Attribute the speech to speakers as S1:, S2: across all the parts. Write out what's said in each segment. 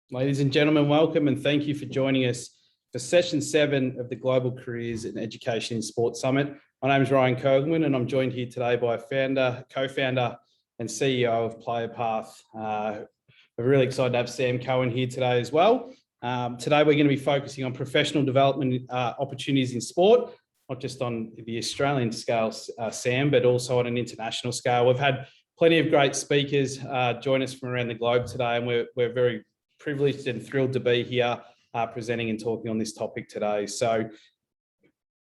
S1: Ladies and gentlemen, welcome and thank you for joining us for session 7 of the Global Careers in Education in Sport Summit. My name is Ryan Kogelman and I'm joined here today by co-founder and CEO of Playrpath. We're really excited to have Sam Coen here today as well. Today we're going to be focusing on professional development opportunities in sport, not just on the Australian scale, Sam, but also on an international scale. We've had plenty of great speakers join us from around the globe today, and we're very privileged and thrilled to be here presenting and talking on this topic today. So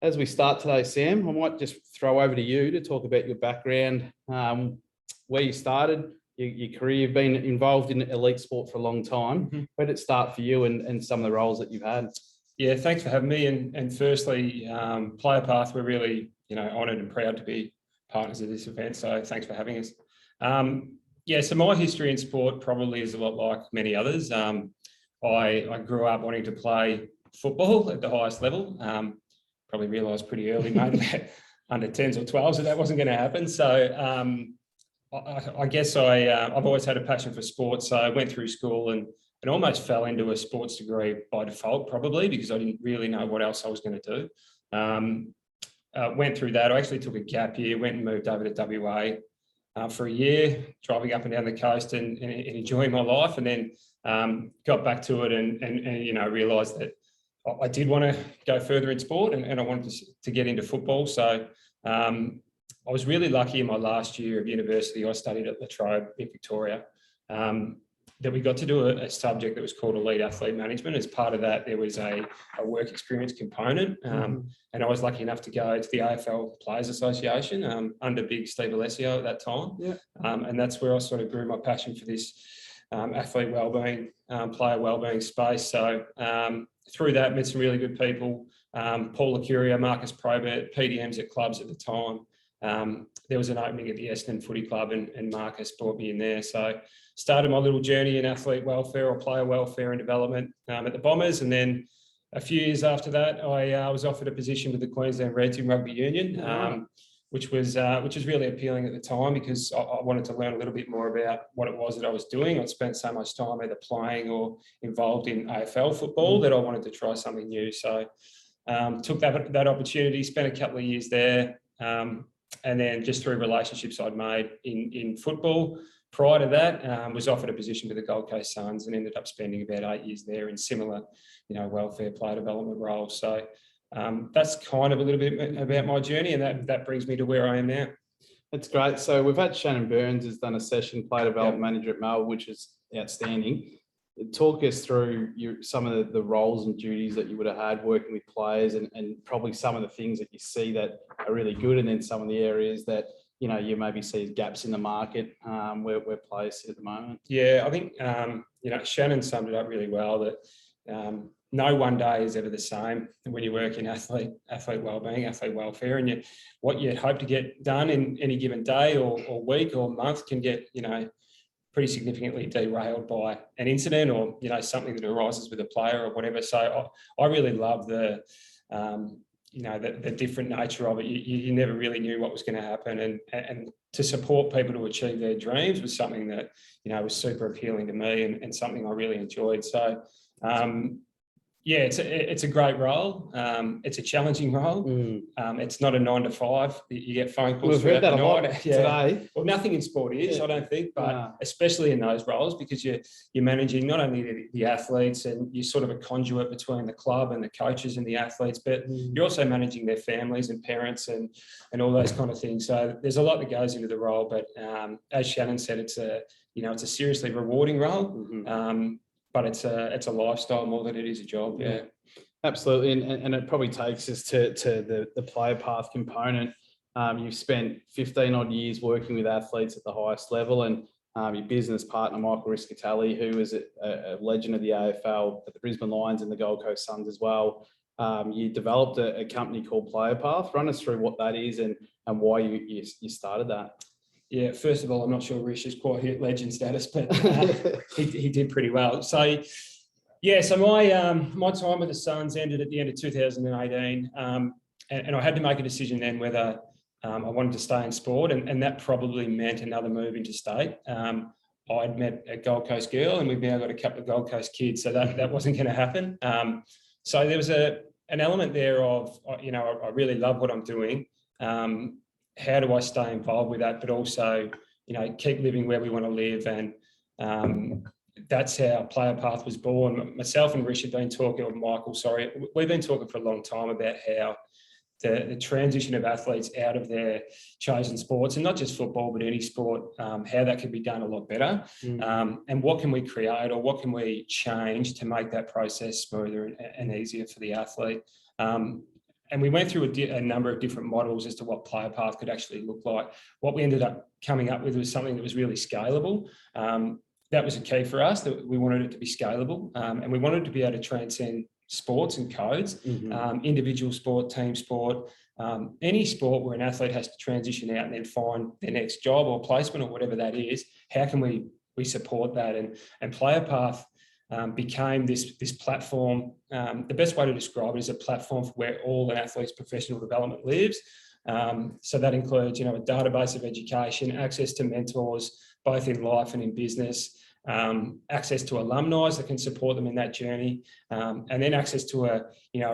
S1: as we start today, Sam, I might just throw over to you to talk about your background, where you started, your career. You've been involved in elite sport for a long time. Where did it start for you and some of the roles that you've had?
S2: Yeah, thanks for having me. And firstly, Playrpath, we're really honoured and proud to be partners of this event. So thanks for having us. Yeah, so my history in sport probably is a lot like many others. I grew up wanting to play football at the highest level. Probably realised pretty early, maybe under 10s or 12s, that wasn't going to happen. So I guess I've always had a passion for sport. So I went through school and almost fell into a sports degree by default, probably because I didn't really know what else I was going to do. Went through that. I actually took a gap year, went and moved over to WA. For a year, driving up and down the coast and enjoying my life, and then got back to it and realised that I did want to go further in sport and I wanted to get into football. So I was really lucky in my last year of university. I studied at La Trobe in Victoria. That we got to do a subject that was called Elite Athlete Management. As part of that, there was a work experience component. And I was lucky enough to go to the AFL Players Association under big Steve Alessio at that time.
S1: Yeah.
S2: And that's where I sort of grew my passion for this athlete wellbeing, player wellbeing space. So through that, met some really good people. Paul Licuria, Marcus Probert, PDMs at clubs at the time. There was an opening at the Essendon Footy Club and Marcus brought me in there. So started my little journey in athlete welfare or player welfare and development at the Bombers. And then a few years after that, I was offered a position with the Queensland Reds in rugby union, which was really appealing at the time because I wanted to learn a little bit more about what it was that I was doing. I'd spent so much time either playing or involved in AFL football that I wanted to try something new. So took that opportunity, spent a couple of years there. And then just through relationships I'd made in football, prior to that, was offered a position with the Gold Coast Suns and ended up spending about 8 years there in similar, welfare player development roles. So that's kind of a little bit about my journey, and that brings me to where I am now.
S1: That's great. So we've had Shannon Burns has done a session, player development manager at Melbourne, which is outstanding. Talk us through some of the roles and duties that you would have had working with players and probably some of the things that you see that are really good, and then some of the areas that you maybe see as gaps in the market where players sit at the moment.
S2: Yeah, I think Shannon summed it up really well that no one day is ever the same when you work in athlete wellbeing, athlete welfare, and what you'd hope to get done in any given day or week or month can get pretty significantly derailed by an incident or something that arises with a player or whatever. So I really love the different nature of it. You never really knew what was going to happen, and to support people to achieve their dreams was something that was super appealing to me and something I really enjoyed. So yeah, it's a great role. It's a challenging role. It's not a 9 to 5. You get phone calls.
S1: We've heard that a lot today.
S2: Well, nothing in sport is, I don't think, but especially in those roles, because you're managing not only the athletes and you're sort of a conduit between the club and the coaches and the athletes, but you're also managing their families and parents and all those kind of things. So there's a lot that goes into the role, but as Shannon said, it's a seriously rewarding role. But it's a lifestyle more than it is a job. Yeah,
S1: absolutely. And it probably takes us to the player path component. You've spent 15 odd years working with athletes at the highest level, and your business partner, Michael Riscatelli, who is a legend of the AFL at the Brisbane Lions and the Gold Coast Suns as well. You developed a company called Playrpath. Run us through what that is and why you started that.
S2: Yeah, first of all, I'm not sure Rish is quite hit legend status, but he did pretty well. So, yeah, so my time with the Suns ended at the end of 2018, and I had to make a decision then whether I wanted to stay in sport, and that probably meant another move into state. I'd met a Gold Coast girl, and we've now got a couple of Gold Coast kids, so that wasn't going to happen. So there was an element there of, I really love what I'm doing. How do I stay involved with that, but also, keep living where we want to live? And that's how Playrpath was born. Myself and Rich have been talking, or Michael, sorry, we've been talking for a long time about how the transition of athletes out of their chosen sports, and not just football, but any sport, how that could be done a lot better. And what can we create, or what can we change to make that process smoother and easier for the athlete? And we went through a number of different models as to what Playrpath could actually look like. What we ended up coming up with was something that was really scalable. That was a key for us, that we wanted it to be scalable, and we wanted to be able to transcend sports and codes, individual sport, team sport, any sport where an athlete has to transition out and then find their next job or placement or whatever that is. How can we support that? And Playrpath became this platform. The best way to describe it is a platform for where all an athlete's professional development lives. So that includes, a database of education, access to mentors, both in life and in business, access to alumni that can support them in that journey, and then access to a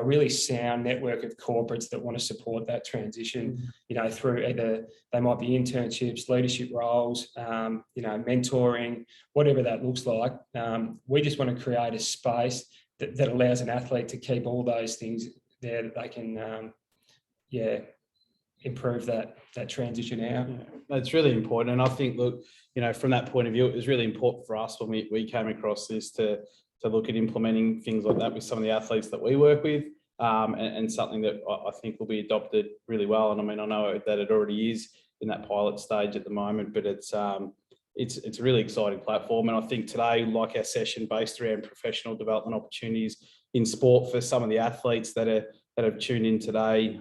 S2: really sound network of corporates that want to support that transition, through either they might be internships, leadership roles, mentoring, whatever that looks like. We just want to create a space that allows an athlete to keep all those things there, that they can, improve that transition out.
S1: Yeah, that's really important. And I think, look, from that point of view, it was really important for us when we came across this to look at implementing things like that with some of the athletes that we work with, and something that I think will be adopted really well. And I mean, I know that it already is in that pilot stage at the moment, but it's a really exciting platform. And I think today, like our session based around professional development opportunities in sport for some of the athletes that have tuned in today,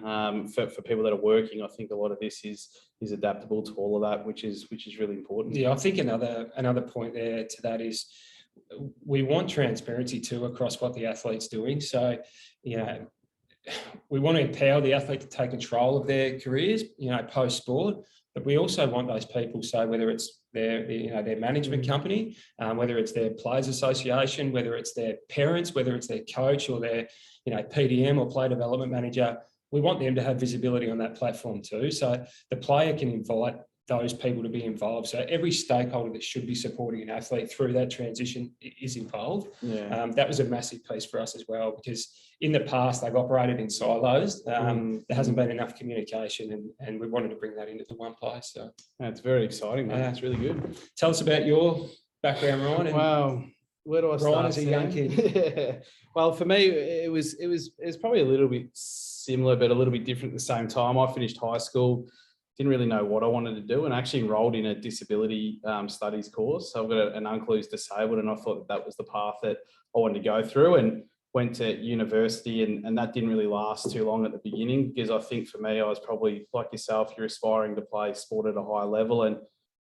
S1: for people that are working, I think a lot of this is adaptable to all of that, which is really important.
S2: Yeah, I think another point there to that is we want transparency too across what the athlete's doing. So, we want to empower the athlete to take control of their careers, post sport. But we also want those people, so whether it's their management company, whether it's their players association, whether it's their parents, whether it's their coach or their PDM or player development manager, we want them to have visibility on that platform too. So the player can invite those people to be involved. So every stakeholder that should be supporting an athlete through that transition is involved.
S1: Yeah.
S2: That was a massive piece for us as well, because in the past they've operated in silos. There hasn't been enough communication, and we wanted to bring that into the one place. So
S1: that's very exciting, man. It's really good.
S2: Tell us about your background, Ryan.
S1: Wow. Where do I start?
S2: Ryan as a young kid.
S1: Yeah. Well, for me, it was probably a little bit similar, but a little bit different at the same time. I finished high school, didn't really know what I wanted to do, and actually enrolled in a disability studies course. So I've got an uncle who's disabled, and I thought that was the path that I wanted to go through, and went to university, and that didn't really last too long at the beginning, because I think for me, I was probably like yourself, you're aspiring to play sport at a high level, and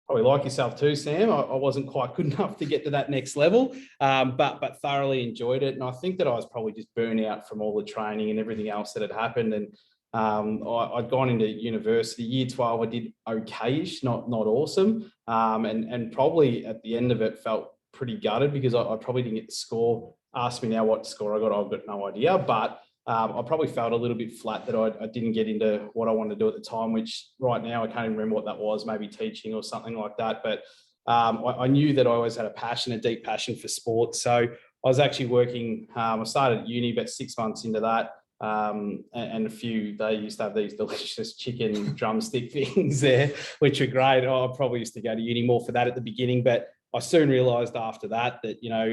S1: probably like yourself too, Sam, I wasn't quite good enough to get to that next level, but thoroughly enjoyed it. And I think that I was probably just burnt out from all the training and everything else that had happened. And I'd gone into university. Year 12, I did okay-ish, not awesome. And probably at the end of it felt pretty gutted, because I probably didn't get the score. Ask me now what score I got, I've got no idea. But I probably felt a little bit flat that I didn't get into what I wanted to do at the time, which right now I can't even remember what that was, maybe teaching or something like that. But I knew that I always had a deep passion for sports. So I was actually working, I started at uni about 6 months into that. And they used to have these delicious chicken drumstick things there, which were great. I probably used to go to uni more for that at the beginning, but I soon realised after that,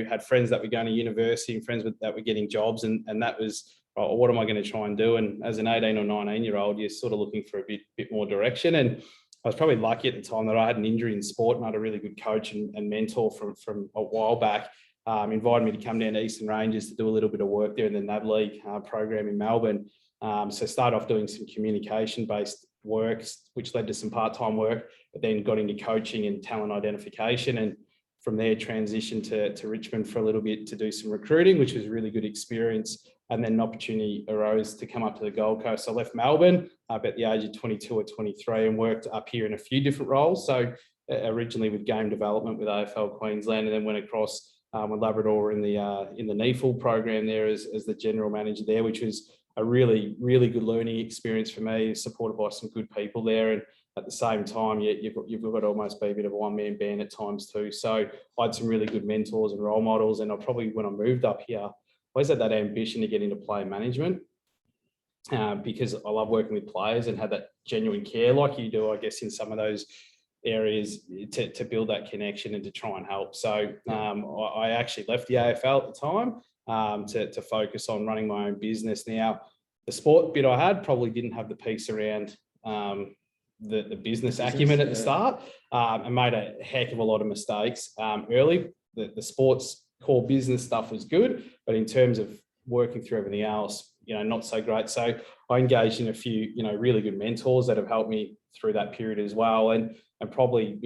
S1: had friends that were going to university and friends that were getting jobs, and that was, what am I going to try and do? And as an 18 or 19-year-old, you're sort of looking for a bit more direction. And I was probably lucky at the time that I had an injury in sport, and I had a really good coach and mentor from a while back. Invited me to come down to Eastern Ranges to do a little bit of work there in the NAB League program in Melbourne. So started off doing some communication-based work, which led to some part-time work, but then got into coaching and talent identification. And from there, transitioned to Richmond for a little bit to do some recruiting, which was a really good experience. And then an opportunity arose to come up to the Gold Coast. I left Melbourne about the age of 22 or 23 and worked up here in a few different roles. So originally with game development with AFL Queensland, and then went across with Labrador in the NEFL program there as the general manager there, which was a really, really good learning experience for me, supported by some good people there. And at the same time, you've got to almost be a bit of a one-man band at times too. So I had some really good mentors and role models. And I probably, when I moved up here, I always had that ambition to get into player management because I love working with players and have that genuine care like you do, I guess, in some of those areas to build that connection and to try and help. So I actually left the AFL at the time to focus on running my own business. Now, the sport bit I had probably didn't have the piece around the business acumen at the start, and made a heck of a lot of mistakes early. The sports core business stuff was good, but in terms of working through everything else, not so great. So I engaged in a few, really good mentors that have helped me through that period as well. And probably,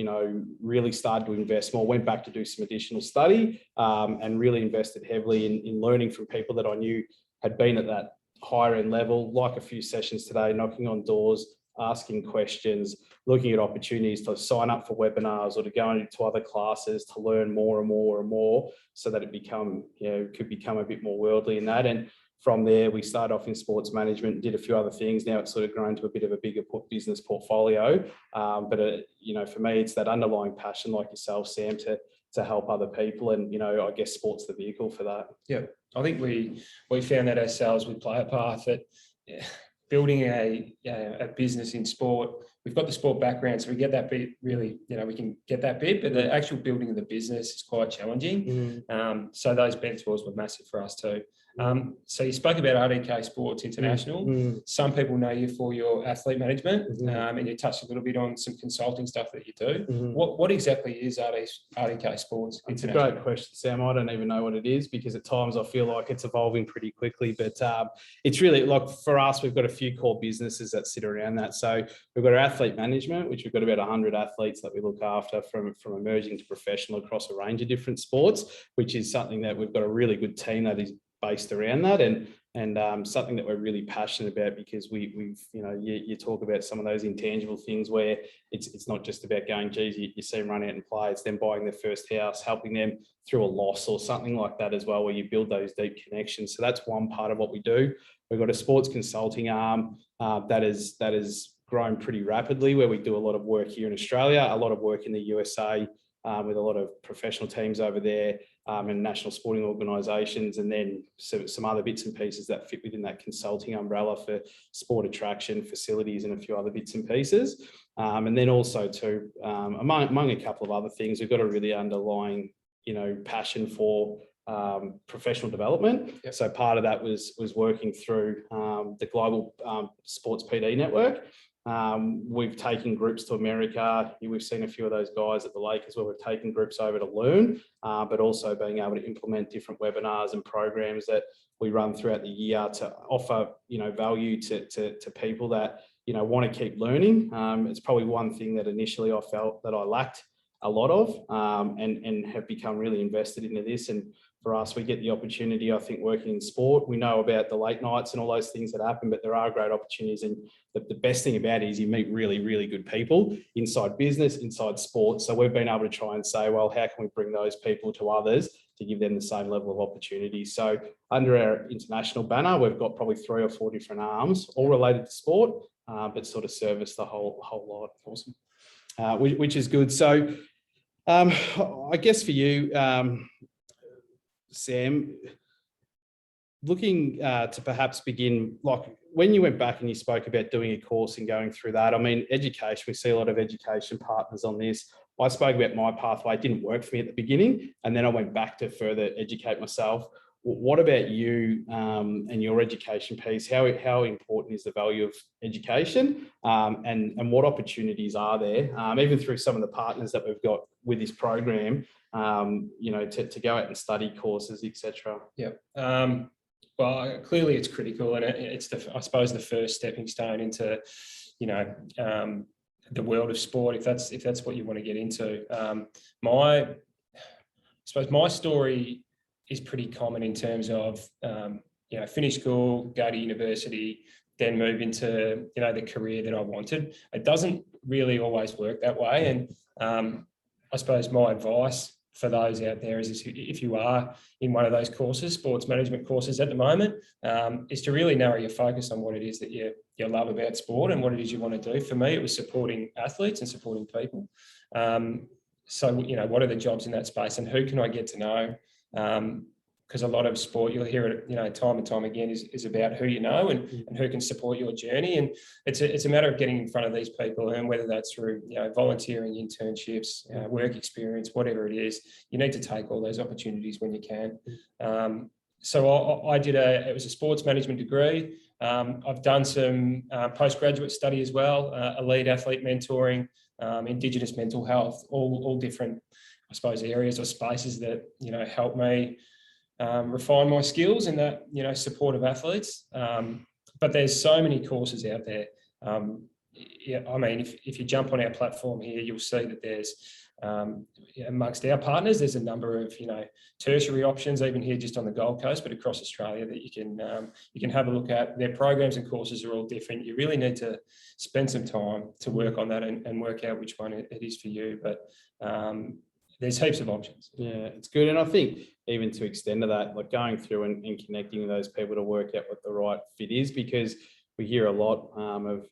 S1: really started to invest more, went back to do some additional study and really invested heavily in learning from people that I knew had been at that higher end level, like a few sessions today, knocking on doors, asking questions, looking at opportunities to sign up for webinars or to go into other classes to learn more and more and more so that it could become a bit more worldly in that. And from there, we started off in sports management and did a few other things. Now it's sort of grown to a bit of a bigger business portfolio. But for me, it's that underlying passion like yourself, Sam, to help other people. And, I guess sport's the vehicle for that.
S2: Yeah, I think we found that ourselves with Playrpath, that building a business in sport, we've got the sport background, so we get that bit really, we can get that bit, but the actual building of the business is quite challenging. So those mentors were massive for us too. So you spoke about RDK Sports International. Some people know you for your athlete management, and you touched a little bit on some consulting stuff that you do. What exactly is RDK Sports International?
S1: It's a great question, Sam. I don't even know what it is because at times I feel like it's evolving pretty quickly. But it's really like for us, we've got a few core businesses that sit around that. So we've got our athlete management, which we've got about 100 athletes that we look after from emerging to professional across a range of different sports, which is something that we've got a really good team that is based around that, and something that we're really passionate about because we've you talk about some of those intangible things where it's not just about going, geez, you see them run out and play. It's them buying their first house, helping them through a loss or something like that as well, where you build those deep connections. So that's one part of what we do. We've got a sports consulting arm that is grown pretty rapidly, where we do a lot of work here in Australia, a lot of work in the USA with a lot of professional teams over there. And national sporting organisations, and then some other bits and pieces that fit within that consulting umbrella for sport attraction, facilities, and a few other bits and pieces. And then also too, among a couple of other things, we've got a really underlying, passion for professional development. Yep. So part of that was working through the global sports PD network. We've taken groups to America. We've seen a few of those guys at the Lakers where we've taken groups over to learn, but also being able to implement different webinars and programs that we run throughout the year to offer, value to people that, want to keep learning. It's probably one thing that initially I felt that I lacked a lot of, and have become really invested into this. And for us, we get the opportunity, I think, working in sport. We know about the late nights and all those things that happen, but there are great opportunities. And the best thing about it is you meet really, really good people inside business, inside sports. So we've been able to try and say, well, how can we bring those people to others to give them the same level of opportunity? So under our international banner, we've got probably 3 or 4 different arms, all related to sport, but sort of service the whole lot. Awesome. Which is good. So I guess for you, Sam, looking to perhaps begin, like when you went back and you spoke about doing a course and going through that, I mean, education, we see a lot of education partners on this. I spoke about my pathway. It didn't work for me at the beginning, and then I went back to further educate myself. What about you and your education piece? How important is the value of education, and what opportunities are there, even through some of the partners that we've got with this program, to go out and study courses, etc.
S2: Yeah. Well, clearly it's critical, and it's I suppose the first stepping stone into, the world of sport, if that's what you want to get into. I suppose my story is pretty common in terms of, finish school, go to university, then move into, the career that I wanted. It doesn't really always work that way. And I suppose my advice for those out there is if you are in one of those courses, sports management courses at the moment, is to really narrow your focus on what it is that you love about sport and what it is you want to do. For me, it was supporting athletes and supporting people. So, what are the jobs in that space and who can I get to know? Because a lot of sport, you'll hear it, time and time again, is about who you know and who can support your journey. And it's a matter of getting in front of these people, and whether that's through, volunteering, internships, work experience, whatever it is, you need to take all those opportunities when you can. So I did it was a sports management degree. I've done some postgraduate study as well, elite athlete mentoring, Indigenous mental health, all different, I suppose, areas or spaces that, help me refine my skills in that, support of athletes. But there's so many courses out there. If you jump on our platform here, you'll see that there's, amongst our partners, there's a number of, tertiary options, even here just on the Gold Coast, but across Australia, that you can have a look at. Their programs and courses are all different. You really need to spend some time to work on that and work out which one it is for you. But there's heaps of options.
S1: Yeah, it's good. And I think even to extend to that, like going through and connecting with those people to work out what the right fit is, because we hear a lot of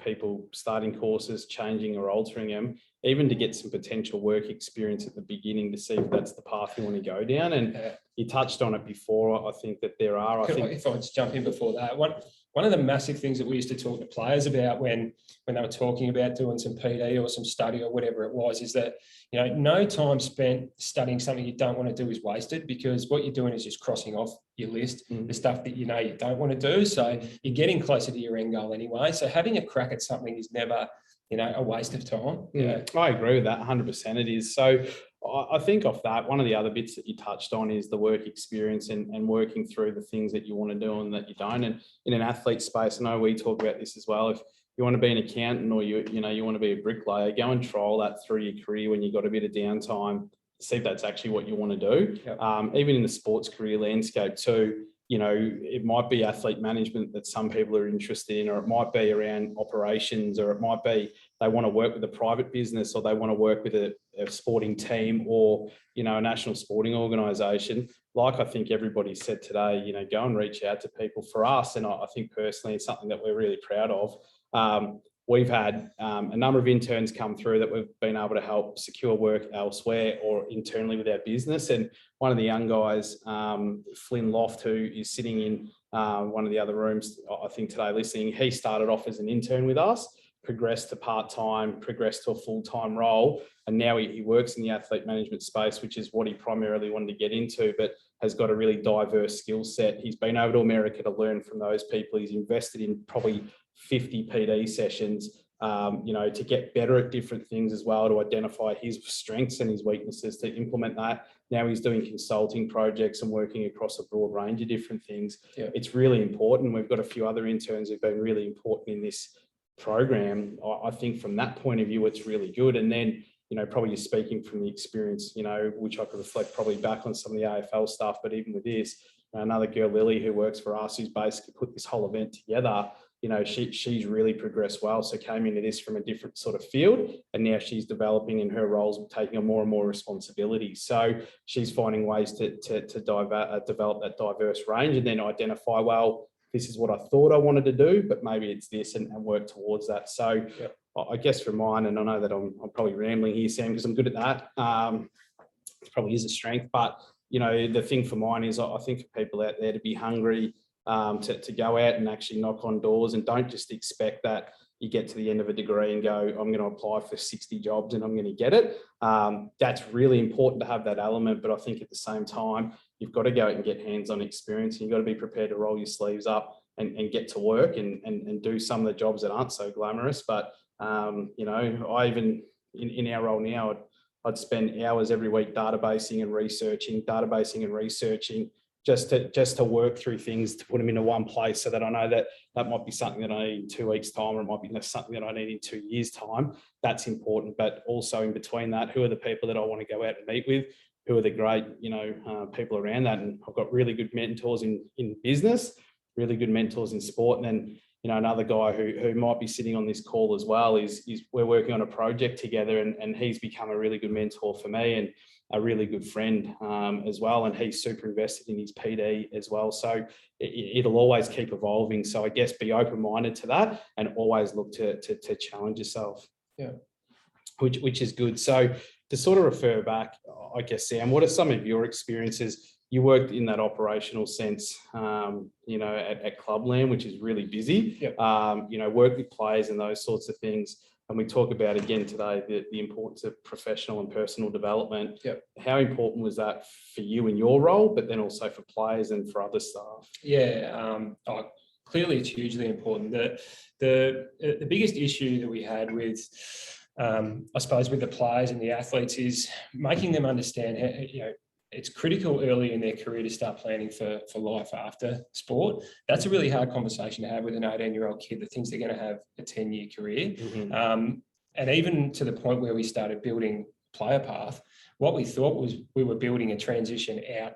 S1: people starting courses, changing or altering them, even to get some potential work experience at the beginning to see if that's the path you want to go down. And you touched on it before. I think that there are.
S2: If I just jump in before that, one of the massive things that we used to talk to players about when they were talking about doing some PD or some study or whatever it was, is that, no time spent studying something you don't want to do is wasted, because what you're doing is just crossing off your list the stuff that you don't want to do. So you're getting closer to your end goal anyway. So having a crack at something is never, a waste of time.
S1: Yeah, I agree with that 100%. It is. So I think off that, one of the other bits that you touched on is the work experience and working through the things that you want to do and that you don't. And in an athlete space, I know we talk about this as well. If you want to be an accountant or you want to be a bricklayer, go and trial that through your career when you've got a bit of downtime, see if that's actually what you want to do.
S2: Yep.
S1: Even in the sports career landscape too, it might be athlete management that some people are interested in, or it might be around operations, or it might be they want to work with a private business, or they want to work with a sporting team, or, a national sporting organisation. Like I think everybody said today, go and reach out to people. For us, and I think personally it's something that we're really proud of. We've had a number of interns come through that we've been able to help secure work elsewhere or internally with our business. And one of the young guys, Flynn Loft, who is sitting in one of the other rooms, I think today listening, he started off as an intern with us, progressed to part-time, progressed to a full-time role. And now he works in the athlete management space, which is what he primarily wanted to get into, but has got a really diverse skill set. He's been over to America to learn from those people. He's invested in probably 50 PD sessions, to get better at different things as well, to identify his strengths and his weaknesses, to implement that. Now he's doing consulting projects and working across a broad range of different things.
S2: Yeah.
S1: It's really important. We've got a few other interns who've been really important in this program. I think from that point of view, it's really good. And then, probably you're speaking from the experience, which I could reflect probably back on some of the AFL stuff, but even with this, another girl, Lily, who works for us, who's basically put this whole event together. She's really progressed well. So came into this from a different sort of field, and now she's developing in her roles, taking on more and more responsibility. So she's finding ways to develop that diverse range, and then identify, well, this is what I thought I wanted to do, but maybe it's this, and work towards that. So yep. I guess for mine, and I know that I'm probably rambling here, Sam, because I'm good at that. It probably is a strength, but the thing for mine is I think for people out there to be hungry, to go out and actually knock on doors, and don't just expect that you get to the end of a degree and go, I'm going to apply for 60 jobs and I'm going to get it. That's really important to have that element. But I think at the same time, you've got to go out and get hands-on experience, and you've got to be prepared to roll your sleeves up and get to work and do some of the jobs that aren't so glamorous. But, I even in our role now, I'd spend hours every week databasing and researching, just to work through things, to put them into one place, so that I know that might be something that I need in 2 weeks' time, or it might be something that I need in 2 years' time. That's important. But also in between that, who are the people that I want to go out and meet with? Who are the great, people around that? And I've got really good mentors in business, really good mentors in sport. And then, another guy who might be sitting on this call as well is we're working on a project together, and he's become a really good mentor for me and a really good friend as well. And he's super invested in his PD as well. So it'll always keep evolving. So I guess be open-minded to that and always look to challenge yourself.
S2: Yeah.
S1: Which is good. So to sort of refer back, I guess, Sam, what are some of your experiences? You worked in that operational sense, at Clubland, which is really busy.
S2: Yep.
S1: Work with players and those sorts of things. And we talk about again today the importance of professional and personal development.
S2: Yep.
S1: How important was that for you in your role, but then also for players and for other staff?
S2: Yeah, clearly it's hugely important. The biggest issue that we had with, I suppose, with the players and the athletes is making them understand how, it's critical early in their career to start planning for life after sport. That's a really hard conversation to have with an 18-year-old kid that thinks they're going to have a 10-year career. Mm-hmm. And even to the point where we started building Playrpath, what we thought was we were building a transition out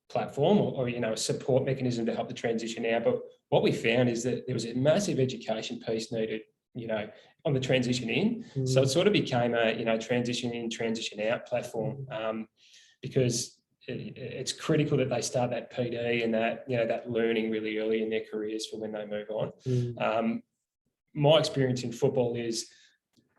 S2: platform or a support mechanism to help the transition out. But what we found is that there was a massive education piece needed, on the transition in. Mm-hmm. So it sort of became a, transition in, transition out platform, because it's critical that they start that PD and that learning really early in their careers for when they move on. Mm. My experience in football is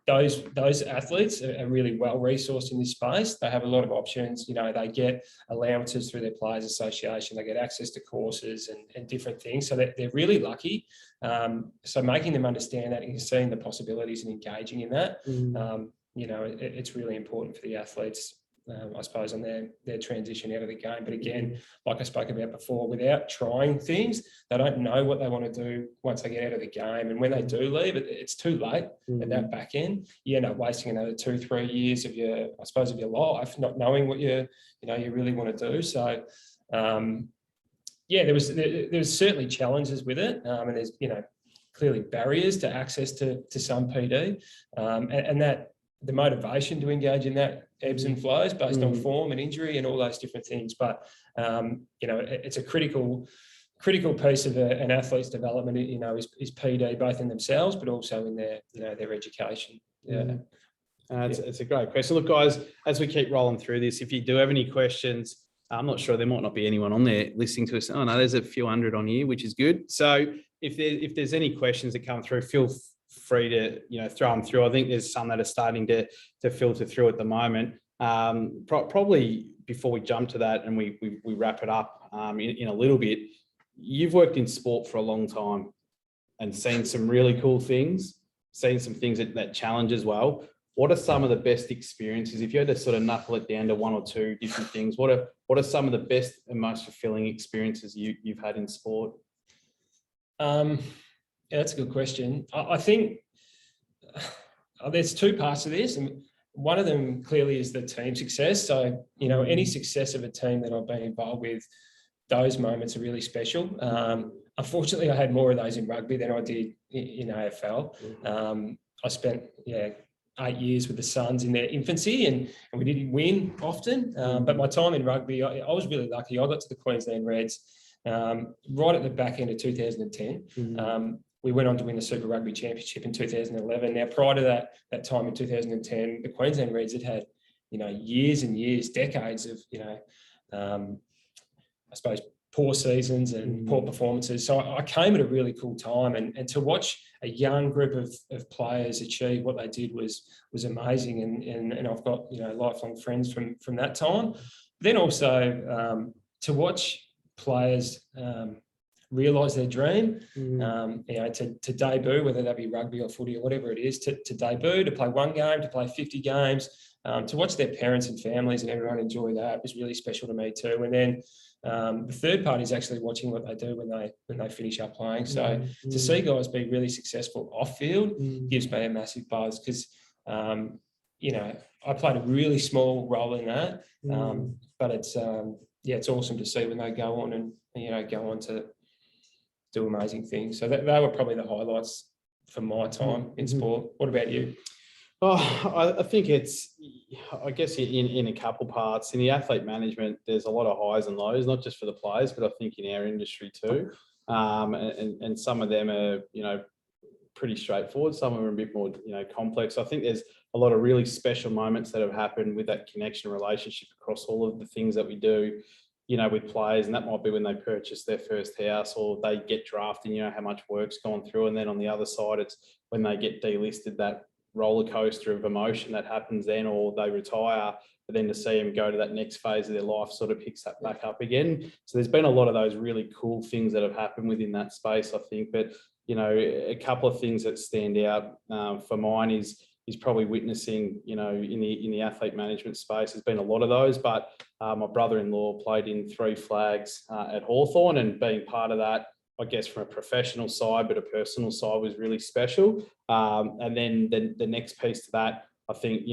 S2: those athletes are really well resourced in this space. They have a lot of options. They get allowances through their Players Association. They get access to courses and different things. So they're really lucky. So making them understand that and seeing the possibilities and engaging in that, it's really important for the athletes. I suppose, on their transition out of the game. But again, like I spoke about before, without trying things, they don't know what they want to do once they get out of the game. And when they do leave, it's too late at that back end. You end up wasting another 2-3 years of your life, not knowing what you really want to do. So, there's certainly challenges with it. And there's, clearly barriers to access to some PD. And that the motivation to engage in that ebbs and flows based on form and injury and all those different things. But, it's a critical piece of an athlete's development, is PD, both in themselves, but also in their education. Yeah.
S1: It's a great question. Look, guys, as we keep rolling through this, if you do have any questions, I'm not sure, there might not be anyone on there listening to us. Oh no, there's a few hundred on here, which is good. So if there's any questions that come through, feel free to throw them through. I think there's some that are starting to filter through at the moment. Probably before we jump to that and we wrap it up in a little bit, you've worked in sport for a long time and seen some really cool things, seen some things that challenge as well. What are some of the best experiences? If you had to sort of knuckle it down to one or two different things, what are some of the best and most fulfilling experiences you've had in sport?
S2: Yeah, that's a good question. I think there's two parts to this, and one of them clearly is the team success. So, any success of a team that I've been involved with, those moments are really special. Unfortunately, I had more of those in rugby than I did in AFL. I spent 8 years with the Suns in their infancy, and we didn't win often. But my time in rugby, I was really lucky. I got to the Queensland Reds right at the back end of 2010. We went on to win the Super Rugby Championship in 2011. Now, prior to that time in 2010, the Queensland Reds had years and years, decades of, I suppose, poor seasons and poor performances. So I came at a really cool time, and to watch a young group of players achieve what they did was amazing. And I've got, lifelong friends from that time. Then also to watch players realise their dream, to debut, whether that be rugby or footy or whatever it is, to debut, to play one game, to play 50 games, to watch their parents and families and everyone enjoy that was really special to me too. And then the third part is actually watching what they do when they finish up playing. So to see guys be really successful off field gives me a massive buzz, because I played a really small role in that, but it's awesome to see when they go on and go on to do amazing things. So they were probably the highlights for my time in sport. What about you?
S1: Oh, I think I guess in a couple parts. In the athlete management, there's a lot of highs and lows, not just for the players, but I think in our industry too. and some of them are, pretty straightforward. Some of them are a bit more, complex. I think there's a lot of really special moments that have happened with that connection and relationship across all of the things that we do, with players. And that might be when they purchase their first house or they get drafted, how much work's gone through. And then on the other side, it's when they get delisted, that roller coaster of emotion that happens then, or they retire, but then to see them go to that next phase of their life sort of picks that back up again. So there's been a lot of those really cool things that have happened within that space, I think. But, a couple of things that stand out for mine is probably witnessing, in the athlete management space. There's been a lot of those, but my brother-in-law played in 3 flags at Hawthorn, and being part of that, I guess from a professional side, but a personal side, was really special. And then the next piece to that, I think,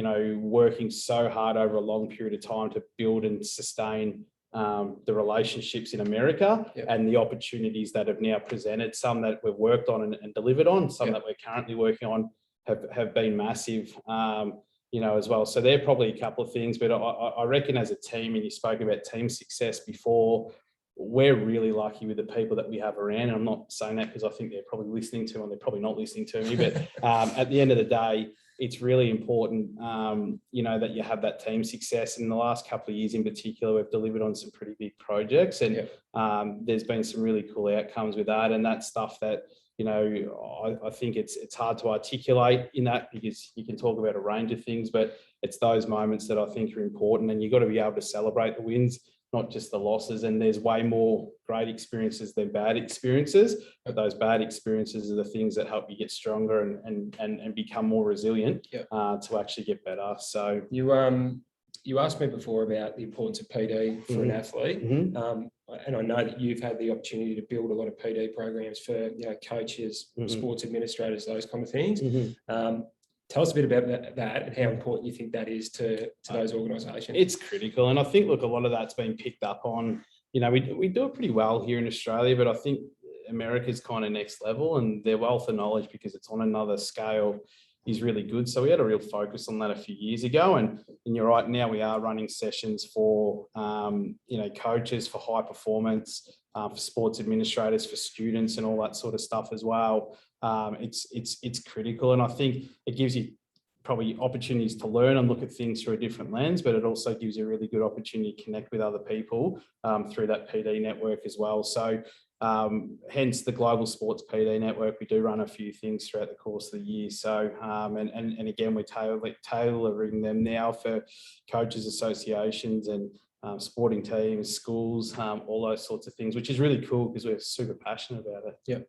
S1: working so hard over a long period of time to build and sustain the relationships in America, and the opportunities that have now presented, some that we've worked on and delivered on, some that we're currently working on, have been massive, as well. So they're probably a couple of things, but I reckon as a team, and you spoke about team success before, we're really lucky with the people that we have around. And I'm not saying that because I think they're probably listening to, and they're probably not listening to me, but at the end of the day, it's really important, that you have that team success. In the last couple of years in particular, we've delivered on some pretty big projects, and there's been some really cool outcomes with that. And that's stuff that, I think it's hard to articulate in that, because you can talk about a range of things, but it's those moments that I think are important, and you've got to be able to celebrate the wins, not just the losses. And there's way more great experiences than bad experiences, but those bad experiences are the things that help you get stronger and become more resilient to actually get better. So
S2: you asked me before about the importance of PD for an athlete. And I know that you've had the opportunity to build a lot of PD programs for coaches, sports administrators, those kind of things. Tell us a bit about that and how important you think that is to those organisations.
S1: It's critical. And I think, look, a lot of that's been picked up on, we do it pretty well here in Australia, but I think America's kind of next level, and their wealth of knowledge, because it's on another scale, is really good. So we had a real focus on that a few years ago. And you're right, now we are running sessions for, coaches, for high performance, for sports administrators, for students, and all that sort of stuff as well. It's critical. And I think it gives you probably opportunities to learn and look at things through a different lens, but it also gives you a really good opportunity to connect with other people through that PD network as well. So hence the Global Sports PD Network. We do run a few things throughout the course of the year. So, and again, we're tailoring them now for coaches associations and sporting teams, schools, all those sorts of things, which is really cool because we're super passionate about it.
S2: Yeah.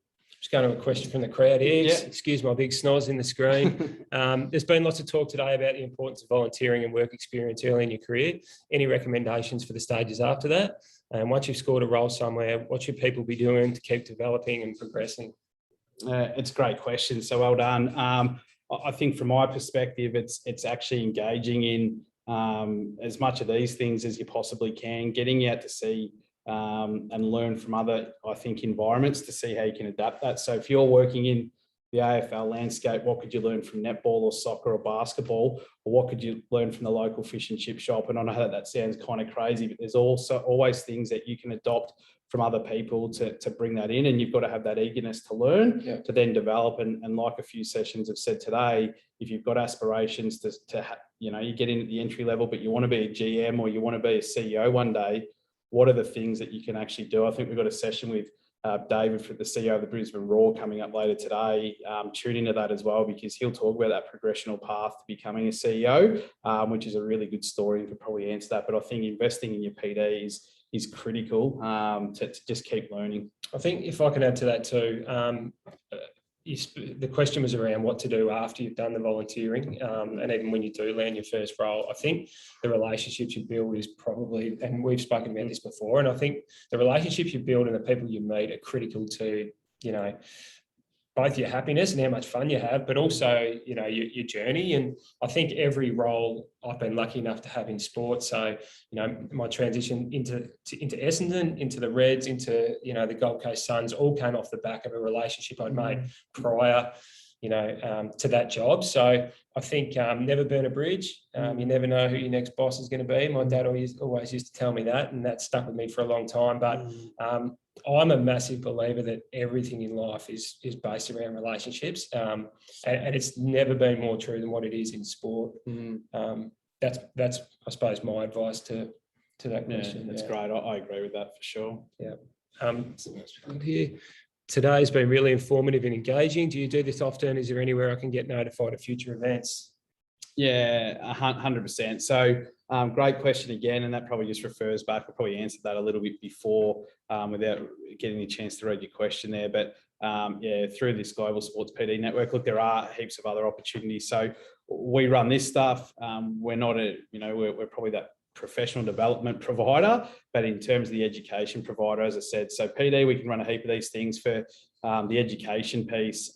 S2: Just going to a question from the crowd here. Excuse my big snoz in the screen. There's been lots of talk today about the importance of volunteering and work experience early in your career. Any recommendations for the stages after that? And once you've scored a role somewhere, what should people be doing to keep developing and progressing?
S1: It's a great question. So well done. I think from my perspective, it's actually engaging in as much of these things as you possibly can, getting out to see and learn from other, I think, environments to see how you can adapt that. So if you're working in the AFL landscape, what could you learn from netball or soccer or basketball, or what could you learn from the local fish and chip shop? And I know that sounds kind of crazy, but there's also always things that you can adopt from other people to bring that in, and you've got to have that eagerness to learn, to then develop. And like a few sessions have said today, if you've got aspirations to you get in at the entry level, but you want to be a GM or you want to be a CEO one day, what are the things that you can actually do? I think we've got a session with David, the CEO of the Brisbane Roar, coming up later today. Tune into that as well, because he'll talk about that progressional path to becoming a CEO, which is a really good story and could probably answer that. But I think investing in your PD is critical to just keep learning.
S2: I think if I can add to that too, the question was around what to do after you've done the volunteering, and even when you do land your first role. I think the relationships you build is probably, and we've spoken about this before, and I think the relationships you build and the people you meet are critical to, both your happiness and how much fun you have, but also, your journey. And I think every role I've been lucky enough to have in sport. So, my transition into Essendon, into the Reds, into, the Gold Coast Suns, all came off the back of a relationship I'd made prior. to that job. So I think never burn a bridge. You never know who your next boss is going to be. My dad always used to tell me that, and that stuck with me for a long time. But I'm a massive believer that everything in life is based around relationships, and it's never been more true than what it is in sport. That's I suppose my advice to that question.
S1: That's great. I agree with that for sure.
S2: Yeah. Here. Today's been really informative and engaging. Do you do this often? Is there anywhere I can get notified of future events?
S1: Yeah, 100%. So great question again, and that probably just refers back. I probably answered that a little bit before without getting a chance to read your question there. But yeah, through this Global Sports PD network, look, there are heaps of other opportunities. So we run this stuff. We're not we're probably that professional development provider, but in terms of the education provider, as I said, so PD, we can run a heap of these things for the education piece.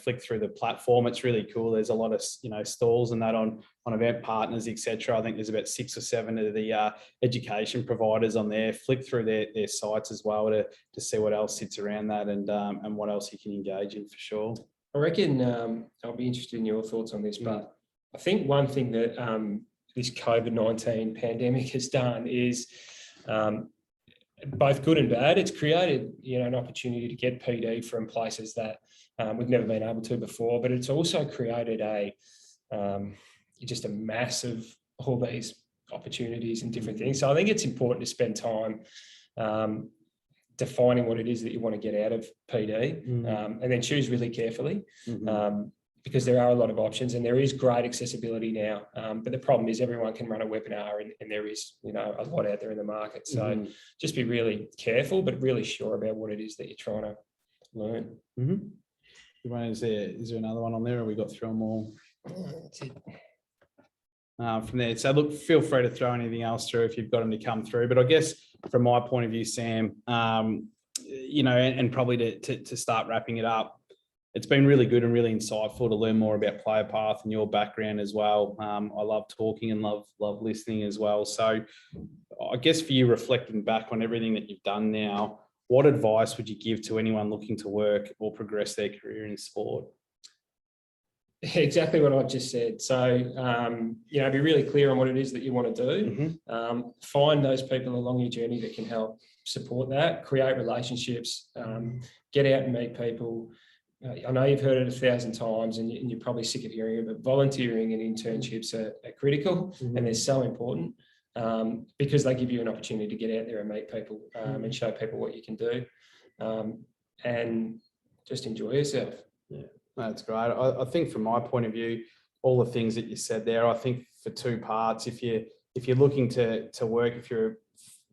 S1: Flick through the platform, it's really cool. There's a lot of stalls and that on event partners, etc. I think there's about 6 or 7 of the education providers on there. Flick through their sites as well to see what else sits around that and what else you can engage in for sure.
S2: I reckon I'll be interested in your thoughts on this, but I think one thing that this COVID-19 pandemic has done is both good and bad. It's created, an opportunity to get PD from places that we've never been able to before, but it's also created just a massive, all these opportunities and different things. So I think it's important to spend time defining what it is that you want to get out of PD, and then choose really carefully. Because there are a lot of options and there is great accessibility now. But the problem is everyone can run a webinar and there is, a lot out there in the market. So just be really careful, but really sure about what it is that you're trying to learn.
S1: Is there another one on there, or we got through them all?
S2: That's it.
S1: From there. So look, feel free to throw anything else through if you've got them to come through. But I guess from my point of view, Sam, and probably to start wrapping it up, it's been really good and really insightful to learn more about Playrpath and your background as well. I love talking and love listening as well. So I guess for you, reflecting back on everything that you've done now, what advice would you give to anyone looking to work or progress their career in sport?
S2: Exactly what I've just said. So, be really clear on what it is that you want to do. Find those people along your journey that can help support that, create relationships, get out and meet people. I know you've heard it 1,000 times and you're probably sick of hearing it, but volunteering and internships are critical and they're so important because they give you an opportunity to get out there and meet people and show people what you can do and just enjoy yourself.
S1: Yeah, that's great. I think from my point of view, all the things that you said there, I think for 2 parts, if you're looking to work, if you're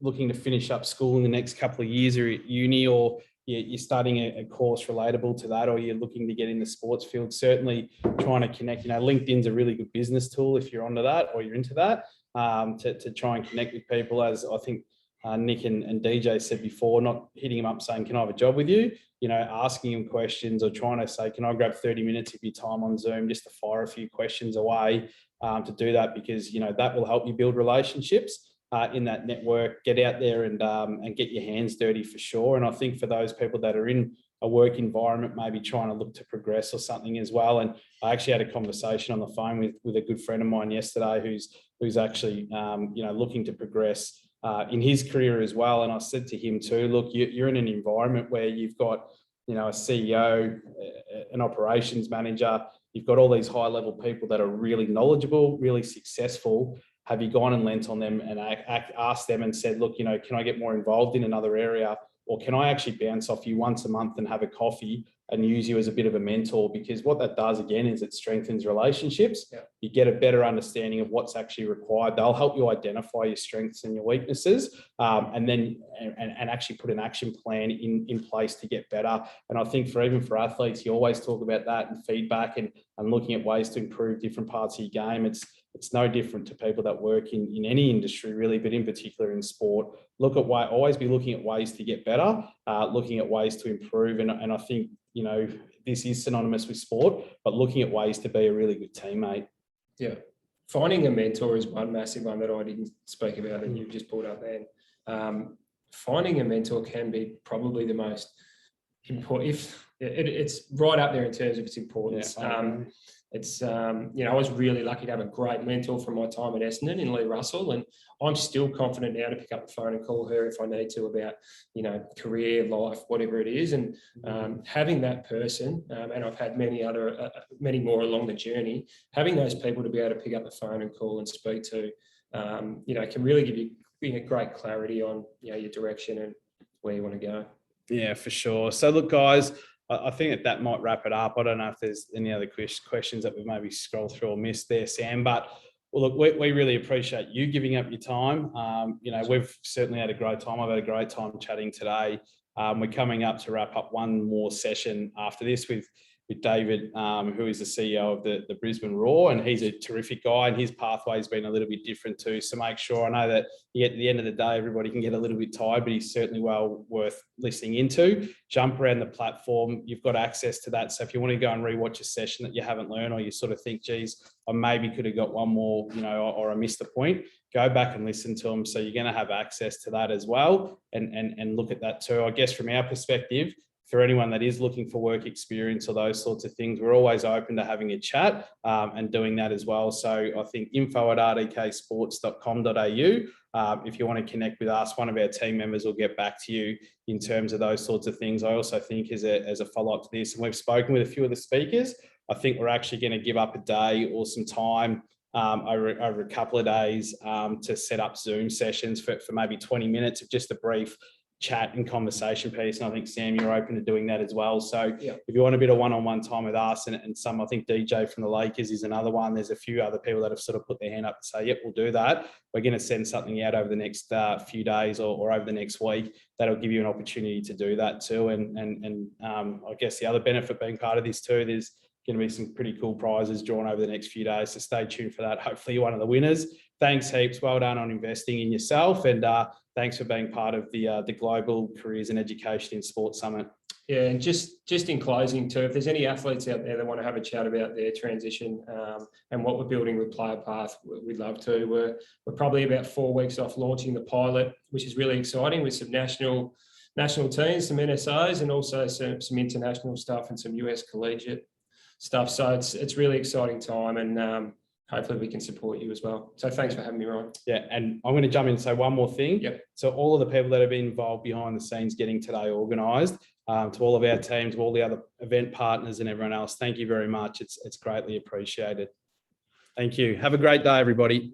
S1: looking to finish up school in the next couple of years or at uni, or you're studying a course relatable to that, or you're looking to get in the sports field, certainly trying to connect. LinkedIn's a really good business tool if you're onto that or you're into that, to try and connect with people. As I think Nick and DJ said before, not hitting them up saying, can I have a job with you? Asking them questions or trying to say, can I grab 30 minutes of your time on Zoom just to fire a few questions away to do that, because, that will help you build relationships in that network. Get out there and get your hands dirty for sure. And I think for those people that are in a work environment, maybe trying to look to progress or something as well. And I actually had a conversation on the phone with a good friend of mine yesterday who's actually looking to progress in his career as well. And I said to him too, look, you're in an environment where you've got a CEO, an operations manager, you've got all these high level people that are really knowledgeable, really successful. Have you gone and lent on them and asked them and said, look, can I get more involved in another area? Or can I actually bounce off you once a month and have a coffee and use you as a bit of a mentor? Because what that does, again, is it strengthens relationships. Yeah. You get a better understanding of what's actually required. They'll help you identify your strengths and your weaknesses, and then actually put an action plan in place to get better. And I think even for athletes, you always talk about that and feedback and looking at ways to improve different parts of your game. It's no different to people that work in any industry really, but in particular in sport. Always be looking at ways to get better, looking at ways to improve. And I think, this is synonymous with sport, but looking at ways to be a really good teammate.
S2: Yeah. Finding a mentor is one massive one that I didn't speak about and you've just brought up then. Finding a mentor can be probably the most important. It's right up there in terms of its importance.
S1: Yeah,
S2: I was really lucky to have a great mentor from my time at Essendon in Lee Russell, and I'm still confident now to pick up the phone and call her if I need to about, career, life, whatever it is. And having that person, and I've had many more along the journey, having those people to be able to pick up the phone and call and speak to, can really give you great clarity on, your direction and where you want to go.
S1: Yeah, for sure. So look, guys, I think that might wrap it up. I don't know if there's any other questions that we've maybe scrolled through or missed there, Sam, but well, look, we really appreciate you giving up your time. We've certainly had a great time. I've had a great time chatting today. We're coming up to wrap up one more session after this with David, who is the CEO of the Brisbane Roar, and he's a terrific guy, and his pathway has been a little bit different too. So make sure, I know that at the end of the day, everybody can get a little bit tired, but he's certainly well worth listening into. Jump around the platform. You've got access to that. So if you want to go and rewatch a session that you haven't learned, or you sort of think, geez, I maybe could have got one more, or I missed the point, go back and listen to them. So you're going to have access to that as well, and look at that too. I guess from our perspective, for anyone that is looking for work experience or those sorts of things, we're always open to having a chat and doing that as well. So I think info@rdksports.com.au. If you want to connect with us, one of our team members will get back to you in terms of those sorts of things. I also think as a follow-up to this, and we've spoken with a few of the speakers, I think we're actually going to give up a day or some time over a couple of days to set up Zoom sessions for maybe 20 minutes of just a brief chat and conversation piece. And I think, Sam, you're open to doing that as well. So if you want a bit of one-on-one time with us and some, I think DJ from the Lakers is another one. There's a few other people that have sort of put their hand up and say, yep, we'll do that. We're going to send something out over the next few days or over the next week that'll give you an opportunity to do that too. And I guess the other benefit being part of this too, there's going to be some pretty cool prizes drawn over the next few days. So stay tuned for that. Hopefully you're one of the winners. Thanks heaps. Well done on investing in yourself. And thanks for being part of the Global Careers in Education in Sports Summit.
S2: Yeah, and just in closing too, if there's any athletes out there that want to have a chat about their transition and what we're building with Playrpath, we'd love to. We're probably about 4 weeks off launching the pilot, which is really exciting, with some national teams, some NSOs, and also some international stuff and some US collegiate stuff. So it's really exciting time, and hopefully we can support you as well. So thanks for having me, Ryan.
S1: Yeah, and I'm going to jump in and say one more thing.
S2: Yep.
S1: So all of the people that have been involved behind the scenes getting today organised, to all of our teams, to all the other event partners and everyone else, thank you very much. It's greatly appreciated. Thank you. Have a great day, everybody.